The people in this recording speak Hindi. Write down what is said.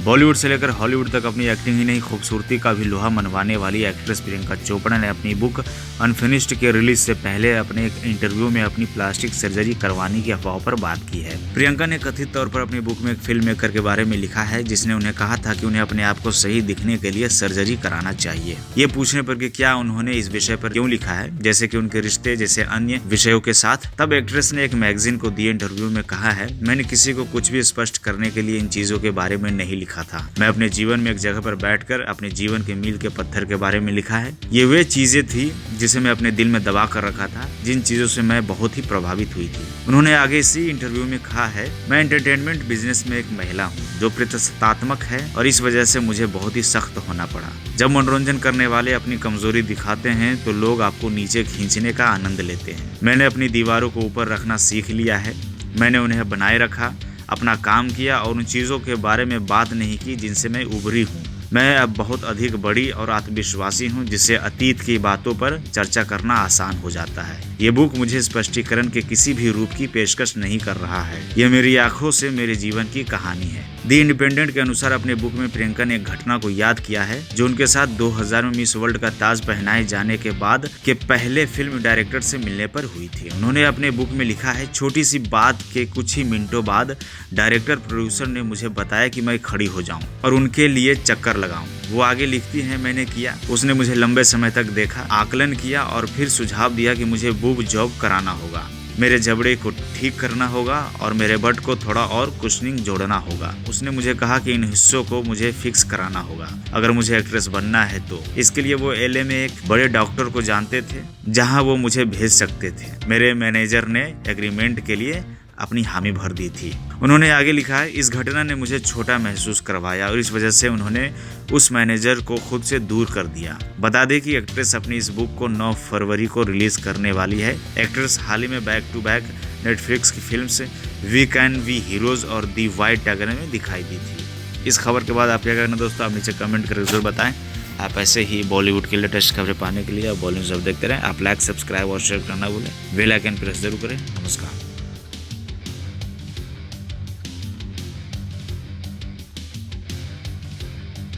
बॉलीवुड से लेकर हॉलीवुड तक अपनी एक्टिंग ही नहीं खूबसूरती का भी लोहा मनवाने वाली एक्ट्रेस प्रियंका चोपड़ा ने अपनी बुक अनफिनिश्ड के रिलीज से पहले अपने एक इंटरव्यू में अपनी प्लास्टिक सर्जरी करवाने की अफवाह पर बात की है। प्रियंका ने कथित तौर पर अपनी बुक में एक फिल्म मेकर के बारे में लिखा है जिसने उन्हें कहा था कि उन्हें अपने आप को सही दिखने के लिए सर्जरी कराना चाहिए। ये पूछने पर कि क्या उन्होंने इस विषय पर क्यों लिखा है, जैसे कि उनके रिश्ते जैसे अन्य विषयों के साथ, तब एक्ट्रेस ने एक मैगजीन को दिए इंटरव्यू में कहा है, मैंने किसी को कुछ भी स्पष्ट करने के लिए इन चीजों के बारे में नहीं लिखा था। मैं अपने जीवन में एक जगह पर बैठकर अपने जीवन के मील के पत्थर के बारे में लिखा है। ये वे चीजें थी जिसे मैं अपने दिल में दबा कर रखा था, जिन चीजों से मैं बहुत ही प्रभावित हुई थी। उन्होंने आगे इसी इंटरव्यू में कहा है, मैं एंटरटेनमेंट बिजनेस में एक महिला हूँ जो प्रतिष्ठात्मक है और इस वजह से मुझे बहुत ही सख्त होना पड़ा। जब मनोरंजन करने वाले अपनी कमजोरी दिखाते हैं तो लोग आपको नीचे खींचने का आनंद लेते हैं। मैंने अपनी दीवारों को ऊपर रखना सीख लिया है। मैंने उन्हें बनाए रखा, अपना काम किया और उन चीजों के बारे में बात नहीं की जिनसे मैं उभरी हूँ। मैं अब बहुत अधिक बड़ी और आत्मविश्वासी हूँ, जिससे अतीत की बातों पर चर्चा करना आसान हो जाता है। ये बुक मुझे स्पष्टीकरण के किसी भी रूप की पेशकश नहीं कर रहा है। यह मेरी आंखों से मेरे जीवन की कहानी है। दी इंडिपेंडेंट के अनुसार अपने बुक में प्रियंका ने एक घटना को याद किया है जो उनके साथ 2000 में मिस वर्ल्ड का ताज पहनाए जाने के बाद के पहले फिल्म डायरेक्टर से मिलने पर हुई थी। उन्होंने अपने बुक में लिखा है, छोटी सी बात के कुछ ही मिनटों बाद डायरेक्टर प्रोड्यूसर ने मुझे बताया कि मैं खड़ी हो जाऊं और उनके लिए चक्कर लगाऊं। वो आगे लिखती हैं, मैंने किया। उसने मुझे लंबे समय तक देखा, आकलन किया और फिर सुझाव दिया कि मुझे बूब जॉब कराना होगा, मेरे जबड़े को ठीक करना होगा और मेरे बट को थोड़ा और कुशनिंग जोड़ना होगा। उसने मुझे कहा कि इन हिस्सों को मुझे फिक्स कराना होगा अगर मुझे एक्ट्रेस बनना है तो। इसके लिए वो LA में एक बड़े डॉक्टर को जानते थे जहां वो मुझे भेज सकते थे। मेरे मैनेजर ने एग्रीमेंट के लिए अपनी हामी भर दी थी। उन्होंने आगे लिखा है, इस घटना ने मुझे छोटा महसूस करवाया और इस वजह से उन्होंने उस मैनेजर को खुद से दूर कर दिया। बता दें कि एक्ट्रेस अपनी इस बुक को 9 फरवरी को रिलीज करने वाली है। एक्ट्रेस हाल ही में बैक टू बैक नेटफ्लिक्स की film we can be heroes और दी वाइट टाइगर में दिखाई दी थी। इस खबर के बाद आप क्या करना दोस्तों, आप नीचे कमेंट करके जरूर बताएं। आप ऐसे ही बॉलीवुड की लेटेस्ट खबरें पाने के लिए आप बॉलीवुड सब देखते रहें। आप लाइक, सब्सक्राइब और शेयर करना भूलें। बेल आइकन प्रेस जरूर करें। नमस्कार।